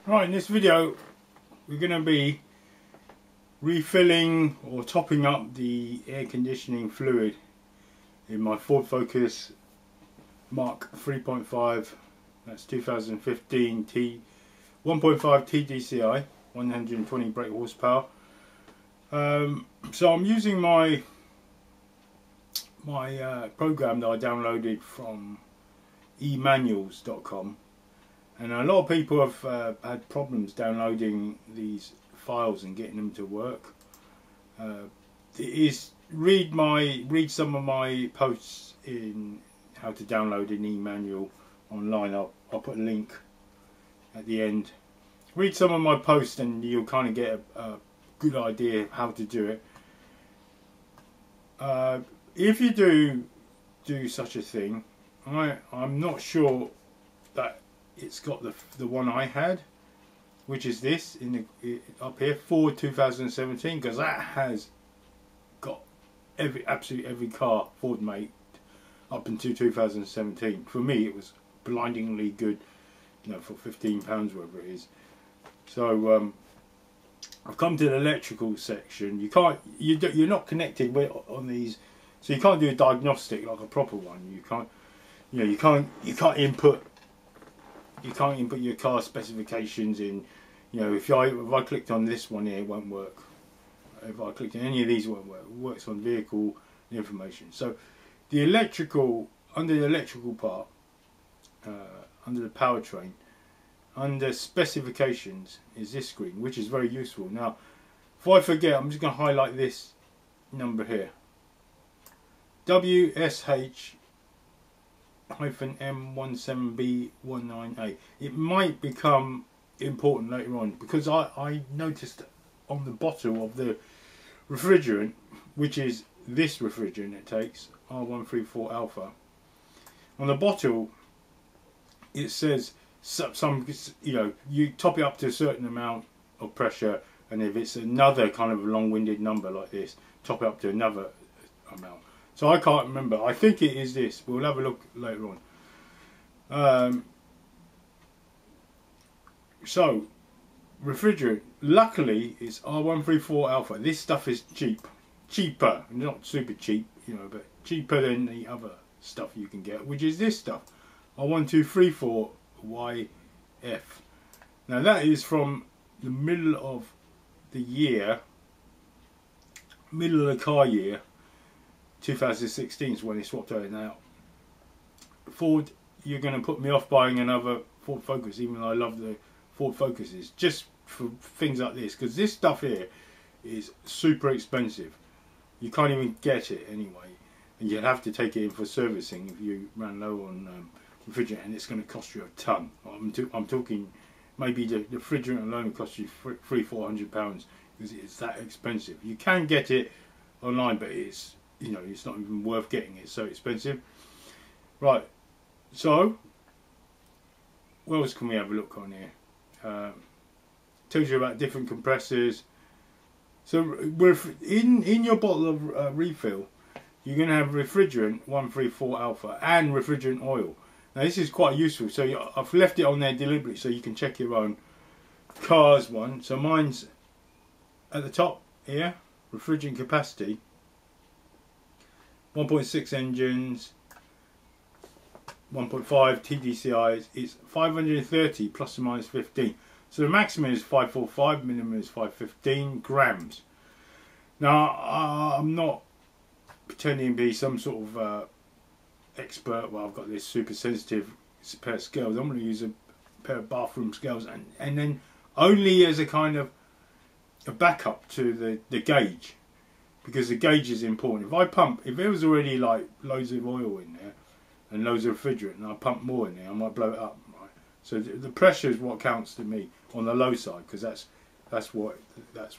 Right, in this video we're going to be refilling or topping up the air conditioning fluid in my Ford Focus Mark 3.5. That's 2015 1.5 TDCi, 120 brake horsepower. So I'm using my program that I downloaded from emanuals.com, and a lot of people have had problems downloading these files and getting them to work. Read some of my posts in how to download an e-manual online. I'll put a link at the end. Read some of my posts and you'll kind of get a good idea of how to do it. If you do such a thing, I'm not sure that it's got the one I had, which is this up here, Ford 2017, because that has got absolutely every car Ford made up until 2017. For me, it was blindingly good, you know, for £15, whatever it is. So I've come to the electrical section. You're not connected on these, so you can't do a diagnostic like a proper one. You can't input your car specifications in. You know, if I clicked on this one here, it won't work. If I clicked on any of these, it won't work. It works on vehicle information. So the electrical, under the electrical part, under the powertrain, under specifications is this screen, which is very useful. Now, if I forget, I'm just going to highlight this number here, WSH-M17B19A. It might become important later on, because I noticed on the bottle of the refrigerant, which is this refrigerant it takes, R134 alpha, on the bottle it says some, you know, you top it up to a certain amount of pressure, and if it's another kind of long-winded number like this, top it up to another amount. So I can't remember. I think it is this. We'll have a look later on. So refrigerant, luckily it's R134 alpha. This stuff is cheaper, not super cheap, you know, but cheaper than the other stuff you can get, which is this stuff, R1234YF. Now that is from the middle of the year, middle of the car year, 2016 is when they swapped everything out. Ford, you're going to put me off buying another Ford Focus, even though I love the Ford Focuses, just for things like this, because this stuff here is super expensive. You can't even get it anyway, and you'd have to take it in for servicing if you ran low on refrigerant, and it's going to cost you a ton. I'm talking maybe the refrigerant alone will cost you £300-400 because it's that expensive. You can get it online, but it's, you know, it's not even worth getting. It's so expensive. Right, so what else can we have a look on here? Tells you about different compressors. So in your bottle of refill, you're going to have refrigerant 134 alpha and refrigerant oil. Now this is quite useful. So I've left it on there deliberately so you can check your own car's one. So mine's at the top here, refrigerant capacity, 1.6 engines, 1.5 TDCi, it's 530 plus or minus 15. So the maximum is 545, minimum is 515 grams. Now I'm not pretending to be some sort of expert. Well, I've got this super sensitive pair of scales. I'm going to use a pair of bathroom scales, and then only as a kind of a backup to the gauge, because the gauge is important. If there was already like loads of oil in there and loads of refrigerant, and I pump more in there, I might blow it up, right? So the pressure is what counts to me on the low side, because that's what at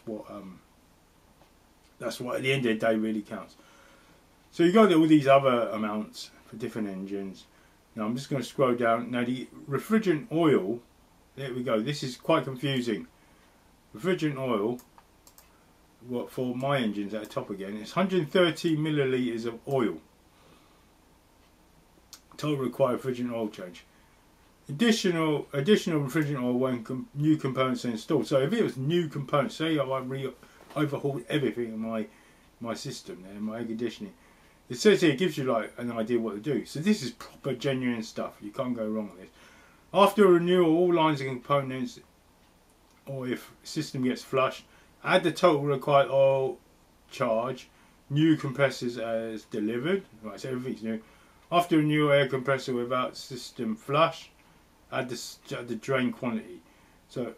the end of the day really counts. So you got all these other amounts for different engines. Now I'm just going to scroll down. Now the refrigerant oil, there we go. This is quite confusing. Refrigerant oil, what for my engines at the top again, it's 130 millilitres of oil. Total required refrigerant oil change. additional refrigerant oil when new components are installed. So if it was new components, say I overhauled everything in my system there, my air conditioning. It says here, it gives you like an idea what to do. So this is proper genuine stuff. You can't go wrong with this. After a renewal, all lines and components, or if system gets flushed, add the total required oil charge. New compressors as delivered. Right, so everything's new. After a new air compressor without system flush, add the drain quantity. So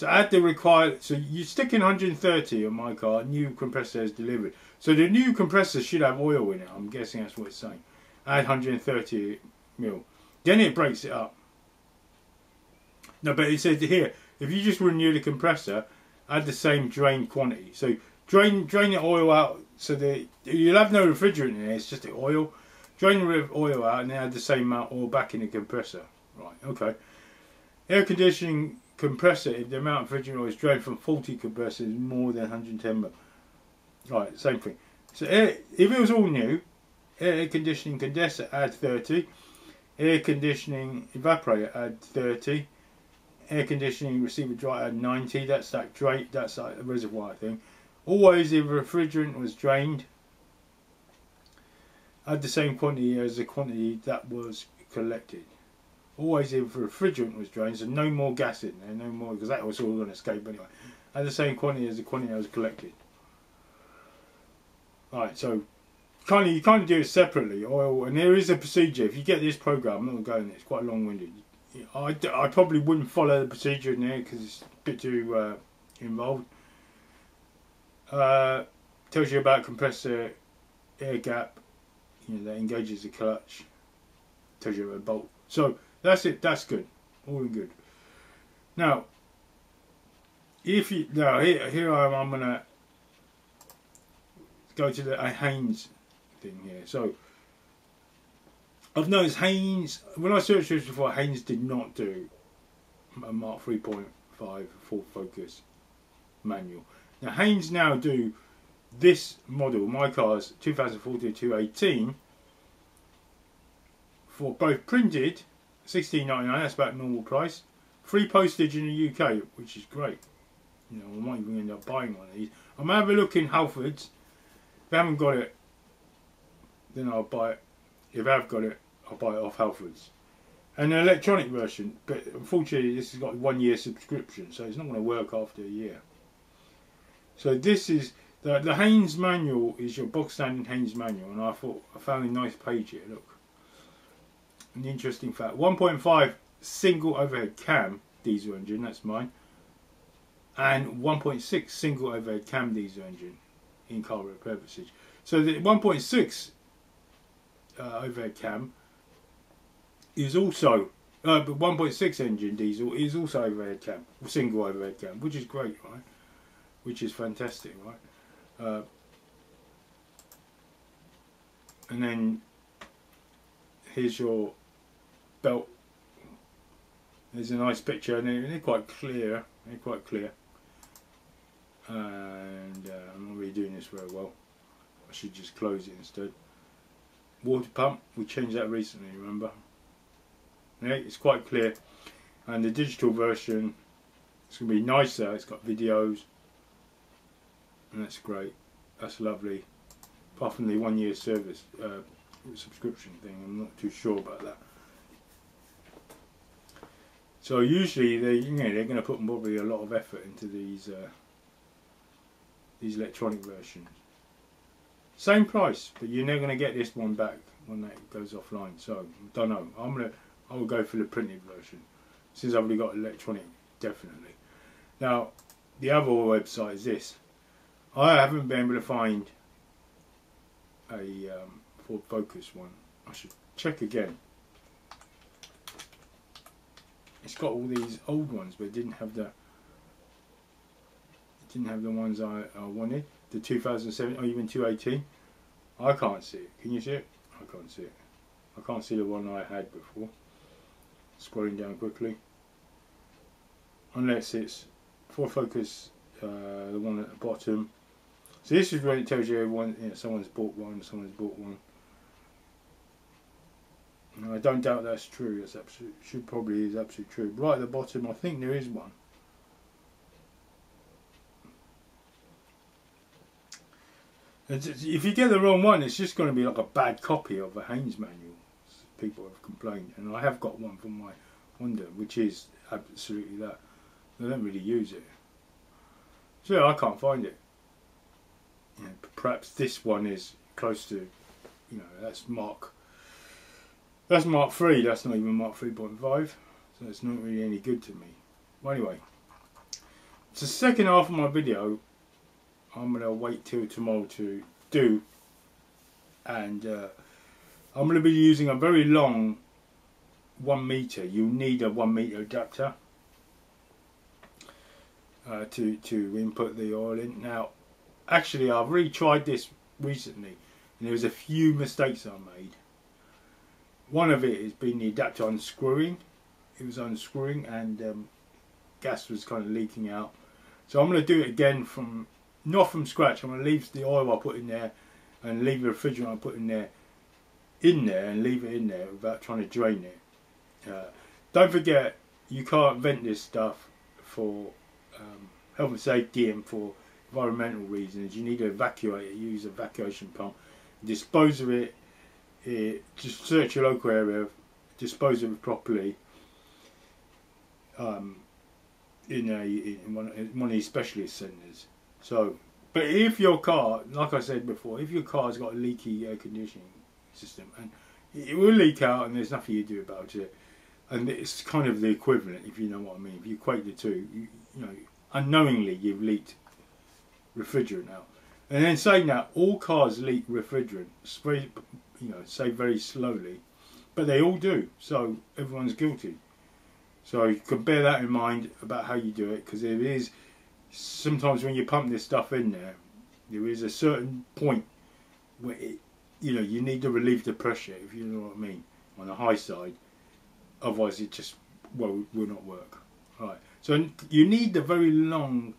add the required. So you stick in 130 on my car. New compressor as delivered. So the new compressor should have oil in it. I'm guessing that's what it's saying. Add 130 mil. Then it breaks it up. No, but it says here, if you just renew the compressor, add the same drain quantity. So drain the oil out so that you'll have no refrigerant in it. It's just the oil. Drain the oil out and then add the same amount of oil back in the compressor. Right, okay. Air conditioning compressor, if the amount of refrigerant oil is drained from faulty compressor is more than 110 mil. Right, same thing. So if it was all new, air conditioning condenser add 30. Air conditioning evaporator add 30. Air conditioning receiver dry add 90. That's that drain. That's like a reservoir thing. Always, if refrigerant was drained, add the same quantity as the quantity that was collected. Always, if refrigerant was drained, so no more gas in there, no more, because that was all going to escape anyway. Add the same quantity as the quantity that was collected. Right, so you kind of do it separately. Oil, and there is a procedure. If you get this program, I'm not going to go in it. It's quite long-winded. I probably wouldn't follow the procedure in there because it's a bit too involved. Tells you about compressor air gap, that engages the clutch. Tells you about a bolt. So that's it. That's good. All in good. Now, here I am. I'm gonna go to the Haynes thing here. So I've noticed Haynes, when I searched this before, Haynes did not do a Mark 3.5 Ford Focus manual. Now Haynes now do this model, my car's 2014-218, for both printed, $16.99, that's about normal price, free postage in the UK, which is great. I might even end up buying one of these. I'm going to have a look in Halfords. If I haven't got it, then I'll buy it. If I have got it, I'll buy it off Halfords. And an electronic version, but unfortunately this has got a 1 year subscription, so it's not going to work after a year. So this is, the Haynes manual is your box standard Haynes manual, and I found a nice page here, look. An interesting fact, 1.5 single overhead cam diesel engine, that's mine, and 1.6 single overhead cam diesel engine in car repair procedure. So the 1.6 overhead cam is also, but 1.6 engine diesel is also overhead cam, single overhead cam, which is great, right? Which is fantastic, right? And then here's your belt. There's a nice picture, and they're quite clear. They're quite clear. And I'm not really doing this very well. I should just close it instead. Water pump, we changed that recently, remember? Yeah, it's quite clear. And the digital version, it's going to be nicer. It's got videos, and that's great. That's lovely. Apart from the 1 year service subscription thing, I'm not too sure about that. So usually they're going to put probably a lot of effort into these electronic versions. Same price, but you're never going to get this one back when that goes offline. So don't know. I will go for the printed version since I've already got electronic, definitely. Now the other website is this. I haven't been able to find a Ford Focus one. I should check again. It's got all these old ones, but it didn't have the ones I wanted. The 2007 or even 218. I can't see it. Can you see it? I can't see it. I can't see the one I had before. Scrolling down quickly. Unless it's Ford Focus, the one at the bottom. So this is where it tells you everyone, someone's bought one, someone's bought one. And I don't doubt that's true. That's probably is absolutely true. Right at the bottom, I think there is one. If you get the wrong one, it's just going to be like a bad copy of a Haynes manual. People have complained, and I have got one from my Honda, which is absolutely that. They don't really use it, so yeah, I can't find it. You know, perhaps this one is close to, you know, that's Mark 3. That's not even Mark 3.5, so it's not really any good to me. Well, anyway, it's the second half of my video. I'm going to wait till tomorrow to do, and I'm going to be using a very long 1 meter. You need a 1 meter adapter to input the oil in. Now, actually, I've really tried this recently, and there was a few mistakes I made. One of it has been the adapter unscrewing. It was unscrewing, and gas was kind of leaking out. So I'm going to do it again not from scratch. I'm going to leave the oil I put in there, and leave the refrigerant I put in there, and leave it in there without trying to drain it. Don't forget, you can't vent this stuff for health and safety and for environmental reasons. You need to evacuate it. Use an evacuation pump. Dispose of it. Just search your local area. Dispose of it properly. In one of these specialist centres. So, but if your car, like I said before, if your car's got a leaky air conditioning system, and it will leak out, and there's nothing you do about it, and it's kind of the equivalent, if you know what I mean. If you equate the two, you know, unknowingly you've leaked refrigerant out. And then saying that, all cars leak refrigerant, say very slowly, but they all do. So everyone's guilty. So you can bear that in mind about how you do it, because it is sometimes when you pump this stuff in there, there is a certain point where you need to relieve the pressure, if you know what I mean, on the high side. Otherwise, it just will not work. Right. So you need a very long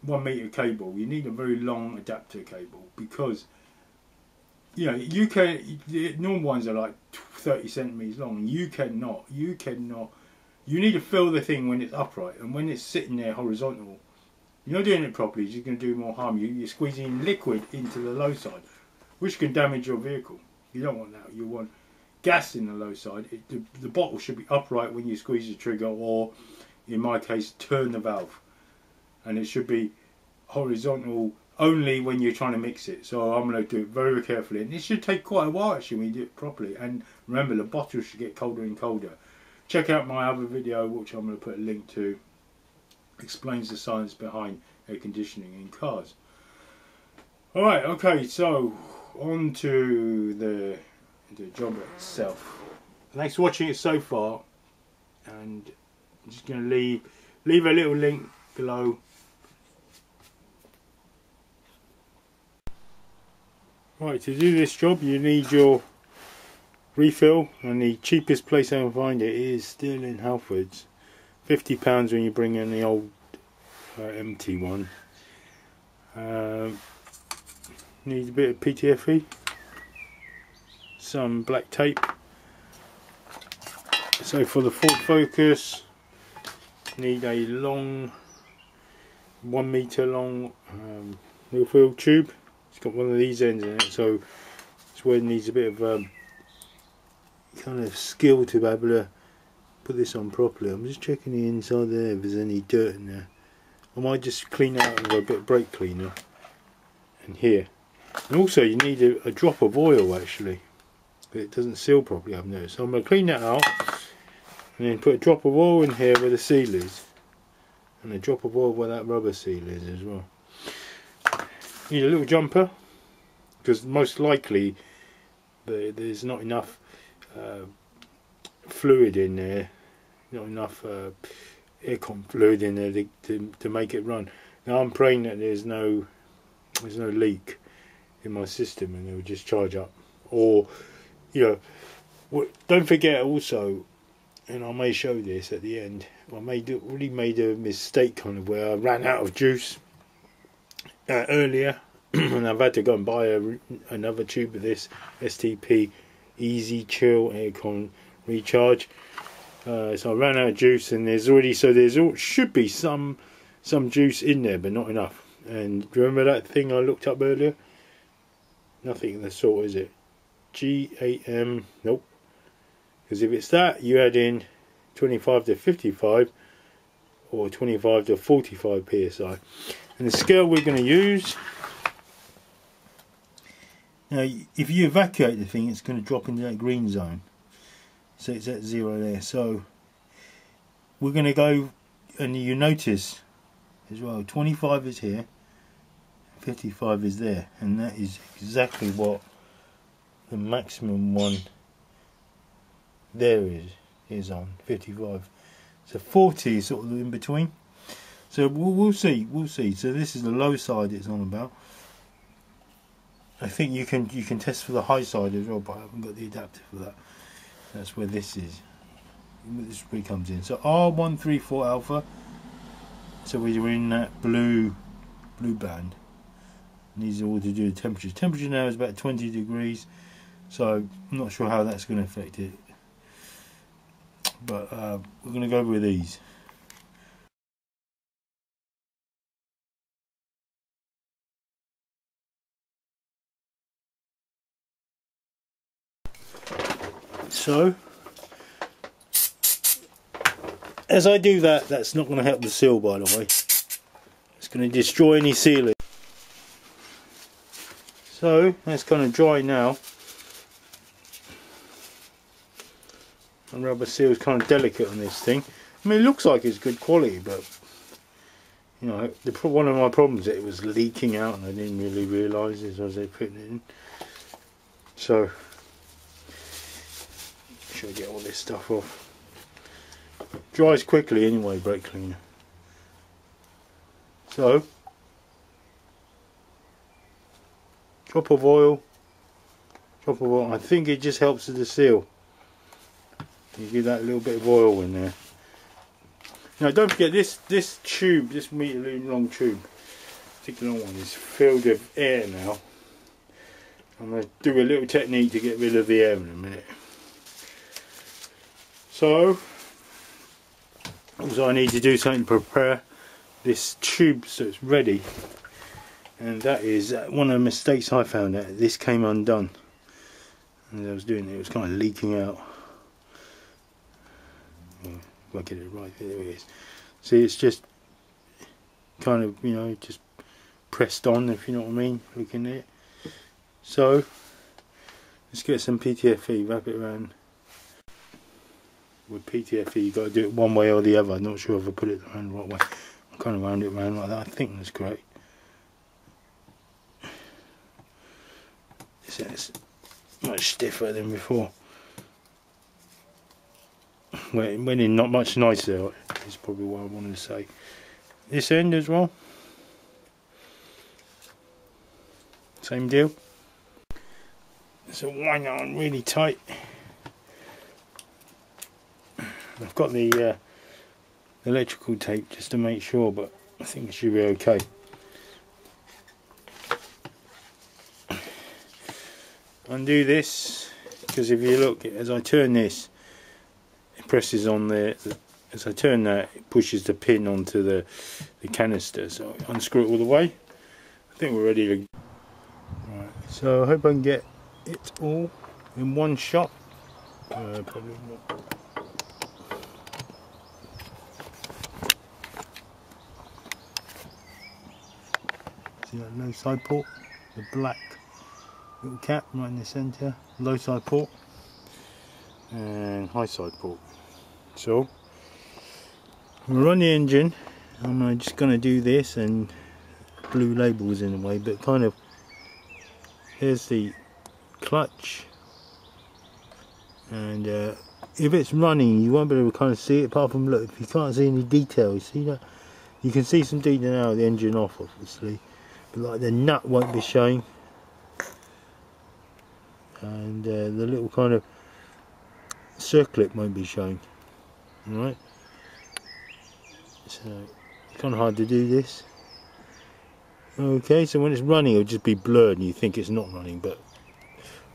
1 meter cable. You need a very long adapter cable, because the normal ones are like 30 centimeters long. You cannot. You need to fill the thing when it's upright, and when it's sitting there horizontal, you're not doing it properly. You're going to do more harm. You're squeezing liquid into the low side, which can damage your vehicle. You don't want that. You want gas in the low side. The bottle should be upright when you squeeze the trigger, or in my case, turn the valve, and it should be horizontal only when you're trying to mix it. So I'm going to do it very carefully, and it should take quite a while actually when you do it properly. And remember, the bottle should get colder and colder. Check out my other video, which I'm going to put a link to. Explains the science behind air conditioning in cars. Alright, okay, so on to the job itself. Thanks for watching it so far, and I'm just going to leave a little link below. Right, to do this job you need your refill, and the cheapest place I can find it is still in Halfords. £50 when you bring in the old empty one. Needs a bit of PTFE, some black tape. So for the Ford Focus, need a long 1 meter long refill tube. It's got one of these ends in it, so it's where it needs a bit of kind of skill to be able to put this on properly. I'm just checking the inside there if there's any dirt in there. I might just clean it out with a bit of brake cleaner. And here, and also you need a drop of oil actually, but it doesn't seal properly, I've noticed. So I'm going to clean that out, and then put a drop of oil in here where the seal is, and a drop of oil where that rubber seal is as well. Need a little jumper, because most likely there's not enough fluid in there, not enough aircon fluid in there to make it run. Now I'm praying that there's no leak in my system, and it will just charge up. Or don't forget also, and I may show this at the end, I really made a mistake kind of where I ran out of juice earlier, and I've had to go and buy another tube of this STP easy chill aircon recharge. So I ran out of juice, and should be some juice in there, but not enough. And do you remember that thing I looked up earlier? Nothing of the sort, is it? GAM, nope. Because if it's that, you add in 25 to 55 or 25 to 45 psi. And the scale we're going to use, now if you evacuate the thing, it's going to drop into that green zone, so it's at 0 there. So we're going to go, and you notice as well, 25 is here, 55 is there, and that is exactly what the maximum one there is on 55. So 40 is sort of in between. So we'll see. So this is the low side it's on about. I think you can test for the high side as well, but I haven't got the adapter for that. That's where this is. This really comes in. So R134 alpha. So we're in that blue band. And these are all to do with temperature. Temperature now is about 20 degrees. So I'm not sure how that's going to affect it. But we're going to go with these. So as I do that, that's not going to help the seal, by the way. It's going to destroy any sealing. So that's kind of dry now. And rubber seal is kind of delicate on this thing. I mean, it looks like it's good quality, but you know, one of my problems is it was leaking out, and I didn't really realise as I was putting it in. So should get all this stuff off. Dries quickly anyway, brake cleaner. So drop of oil. I think it just helps with the seal. You give that little bit of oil in there. Now don't forget this tube, this metre long tube, particular one, is filled with air now. I'm going to do a little technique to get rid of the air in a minute. So also I need to do something to prepare this tube so it's ready. And that is one of the mistakes I found out. This came undone. As I was doing it was kind of leaking out. If I get it right, there it is. See, it's just kind of, you know, just pressed on, if you know what I mean, looking at it. So let's get some PTFE, wrap it around. With PTFE you've got to do it one way or the other. I'm not sure if I put it around the right way. I kind of round it around like that. I think that's great. It's much stiffer than before. Well, it went in not much nicer, is probably what I wanted to say. This end as well. Same deal. So wind that on really tight. I've got the electrical tape just to make sure, but I think it should be okay. Undo this, because if you look, as I turn this, it presses on there. As I turn that, it pushes the pin onto the canister. So I unscrew it all the way. I think we're ready to. Right. So I hope I can get it all in one shot. Probably not. See that low side port, the black little cap right in the centre, low side port and high side port. So I'm going to run the engine. I'm just going to do this, and blue labels in a way, but kind of here's the clutch, and if it's running you won't be able to kind of see it, apart from, look, if you can't see any details, see that? You can see some detail now with the engine off obviously, but like the nut won't be showing, and the little kind of circlip won't be showing. Alright, so it's kind of hard to do this. Okay, so when it's running it'll just be blurred and you think it's not running, but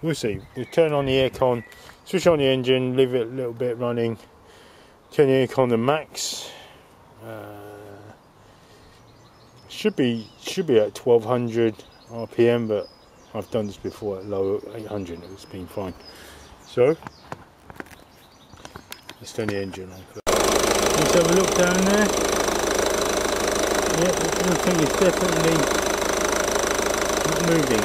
we'll see. We'll turn on the aircon, switch on the engine, leave it a little bit running, turn the aircon to max. Should be at 1200 RPM, but I've done this before at low 800 and it's been fine. So let's turn the engine on. Let's have a look down there. Yep, everything is definitely not moving.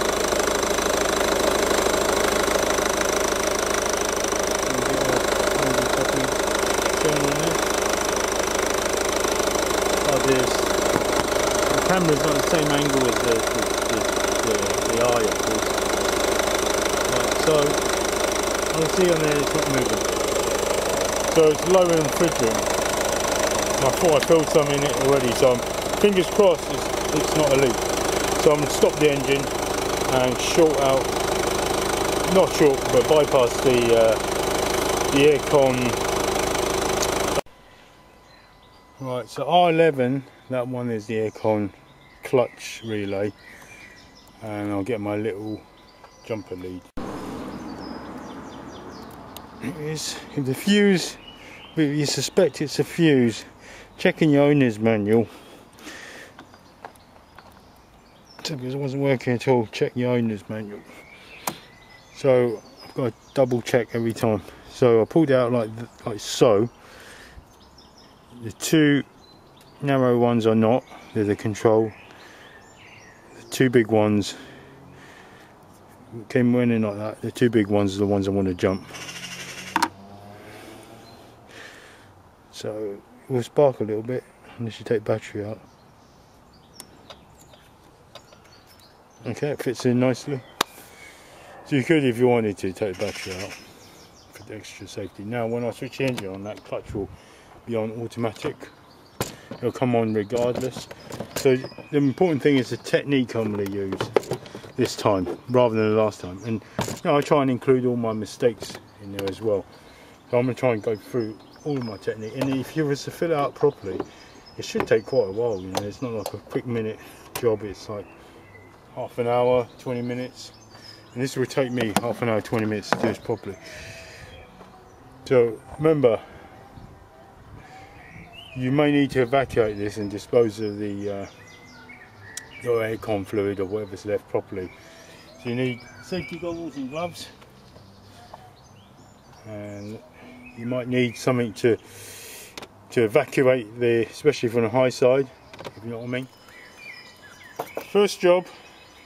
The camera's not the same angle as the eye, of course. Right, so I'll see on there it's not moving. So it's low in the refrigerant. I thought I filled some in it already, so fingers crossed it's not a leak. So I'm going to stop the engine and short out, not short, but bypass the aircon. Right, so R11, that one is the aircon clutch relay, and I'll get my little jumper lead. It is, if the fuse, if you suspect it's a fuse, check in your owner's manual. So because it wasn't working at all, check your owner's manual. So I've got to double check every time. So I pulled it out like so. The two narrow ones are not, they're the control. The two big ones came running like that. The two big ones are the ones I want to jump. So it will spark a little bit unless you take battery out. Okay, it fits in nicely. So you could, if you wanted to, take the battery out for the extra safety. Now when I switch the engine on, that clutch will be on automatic. It'll come on regardless. So the important thing is the technique I'm going to use this time rather than the last time. And you know, I try and include all my mistakes in there as well. So I'm going to try and go through all of my technique. And if you was to fill it out properly, it should take quite a while. You know, it's not like a quick minute job. It's like half an hour, 20 minutes. And this will take me half an hour, 20 minutes to do this properly. So remember, you may need to evacuate this and dispose of the your aircon fluid or whatever's left properly. So you need safety goggles and gloves, and you might need something to evacuate especially from the high side, if you know what I mean. First job,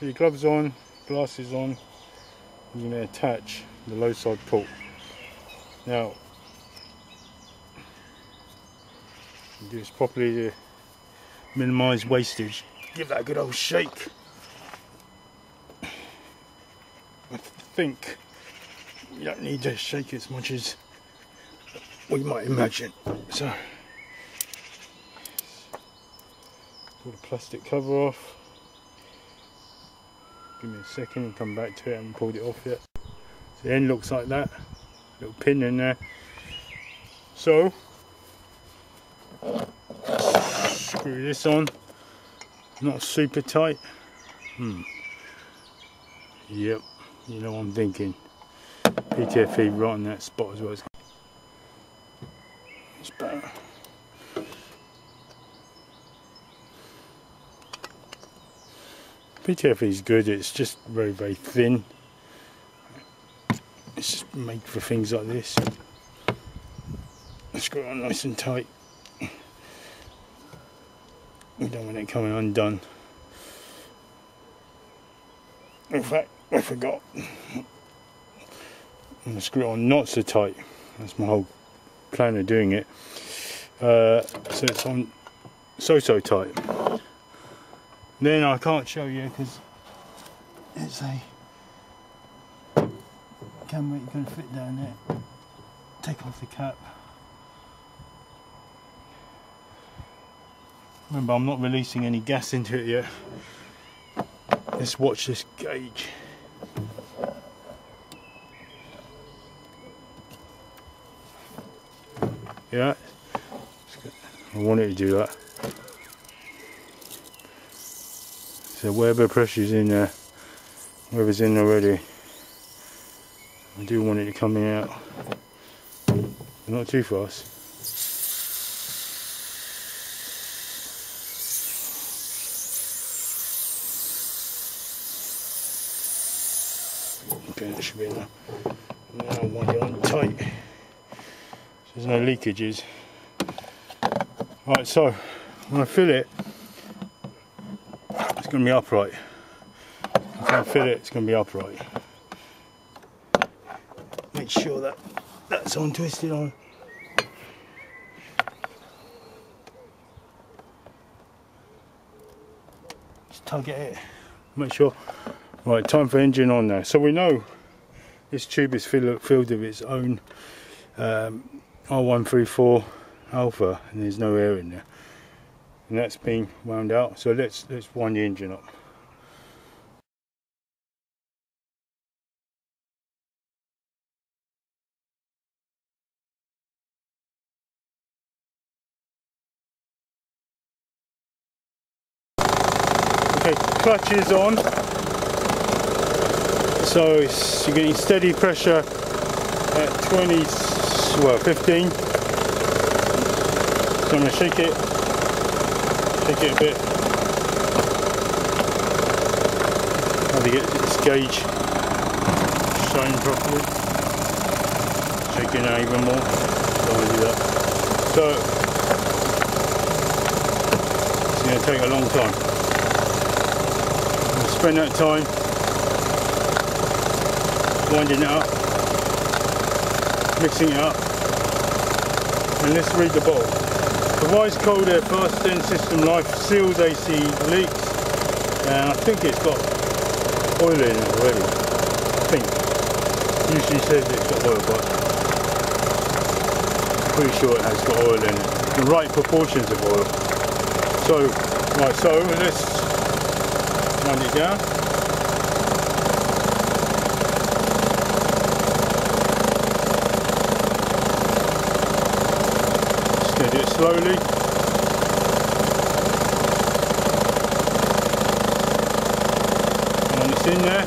your gloves on, glasses on, you're going to attach the low side port. Now do this properly to minimise wastage. Give that a good old shake. I think you don't need to shake as much as we might imagine. So pull the plastic cover off. Give me a second and come back to it. I haven't pulled it off yet. So the end looks like that. Little pin in there. So screw this on. Not super tight. Yep, you know what I'm thinking. PTFE right in that spot as well. It's better. PTFE is good. It's just very, very thin. It's just made for things like this. Screw it on nice and tight. We don't want it coming undone. In fact, I forgot. I'm going to screw it on not so tight. That's my whole plan of doing it. So it's on so tight. Then I can't show you because it's a camera you can fit down there. Take off the cap. Remember, I'm not releasing any gas into it yet. Let's watch this gauge. Yeah, I wanted to do that. So whatever pressure's in there, whatever's in already, I do want it to come out, but not too fast. Okay, that should be enough. Now I want it on tight, so there's no leakages. Right, so when I fill it, it's going to be upright. If I fill it, it's going to be upright. Make sure that that's on twisted on. Just tug at it. Make sure. Right, time for engine on now. So we know this tube is filled with its own R134 alpha, and there's no air in there. And that's been wound out. So let's wind the engine up. Okay, clutch is on. So you're getting steady pressure at 15. So I'm going to shake it a bit. How to get this gauge showing properly. Shake it now even more. Don't want to do that. So it's going to take a long time. I'll spend that time winding it up, mixing it up, and let's read the bottle. Provides cold air, fast end system life, seals AC leaks, and I think it's got oil in it already. I think. Usually says it's got oil, but I'm pretty sure it has got oil in it. The right proportions of oil. So, right, so let's wind it down. Do it slowly. And when it's in there,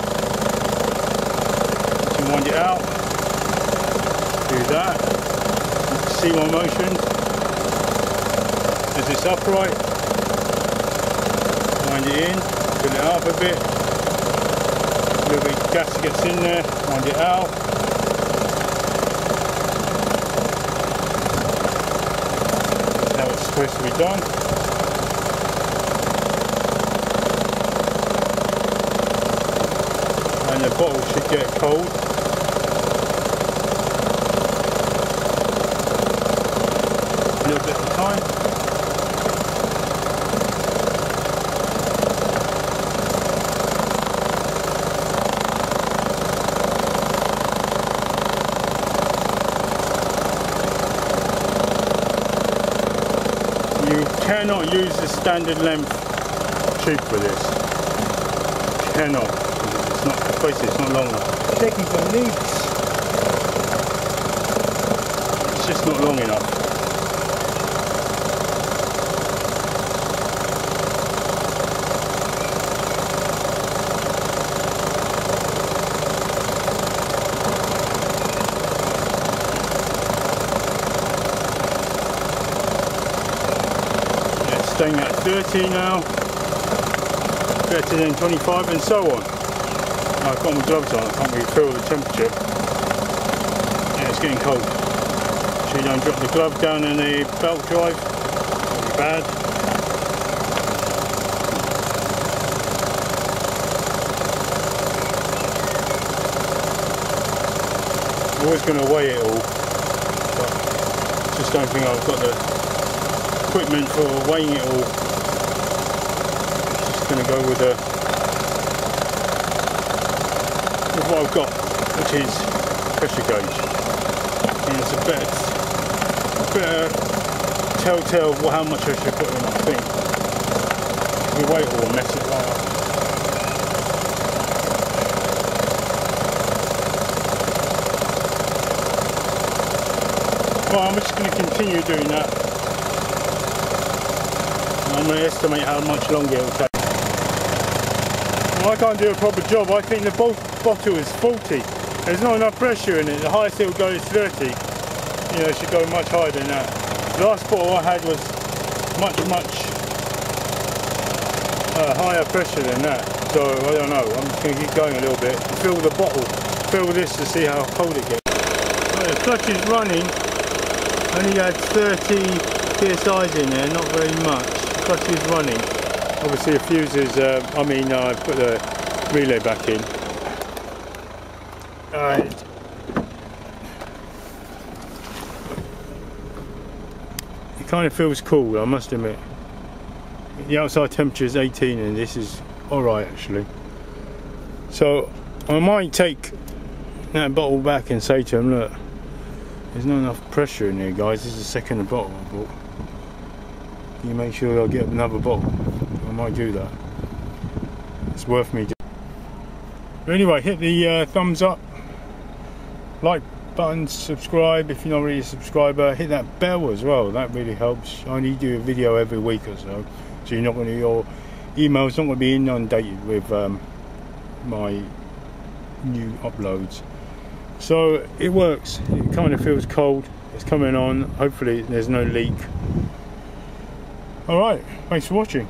you can wind it out. Do that. See my motion. As it's upright, wind it in, fill it up a bit. A little bit of gas gets in there, wind it out. Supposed to be done. And the bottle should get cold. A little bit of time. You cannot use the standard length tube for this. Cannot. It's not, basically it's not long enough. Checking for leaks. It's just not long enough. Staying at 30 now, better than 25 and so on. I've got my gloves on, I can't really feel the temperature. Yeah, it's getting cold. So you don't drop the glove down in the belt drive, that'll be bad. I'm always going to weigh it all, but I just don't think I've got the equipment for weighing it all. Just going to go with what I've got, which is pressure gauge, and it's a better telltale how much I should put in. I think if we weigh it all and mess it right up. Well, I'm just going to continue doing that. I'm going to estimate how much longer it will take. Well, I can't do a proper job. I think the bottle is faulty. There's not enough pressure in it. The highest it will go is 30. You know, it should go much higher than that. The last bottle I had was much higher pressure than that. So I don't know. I'm just going to keep going a little bit. Fill the bottle. Fill this to see how cold it gets. Right, the clutch is running. Only had 30 psi in there, not very much. The clutch is running. Obviously the fuse is, I put the relay back in. Alright. It kind of feels cool, I must admit. The outside temperature is 18 and this is alright actually. So I might take that bottle back and say to him, look, there's not enough pressure in here guys, this is the second bottle I bought. Can you make sure I get another bottle? I might do that. It's worth me doing. But anyway, hit the thumbs up, like button, subscribe if you're not already a subscriber, hit that bell as well, that really helps. I only do a video every week or so, so you're not going to, your email's not going to be inundated with my new uploads. So it works, it kind of feels cold, it's coming on, hopefully there's no leak. Alright, thanks for watching.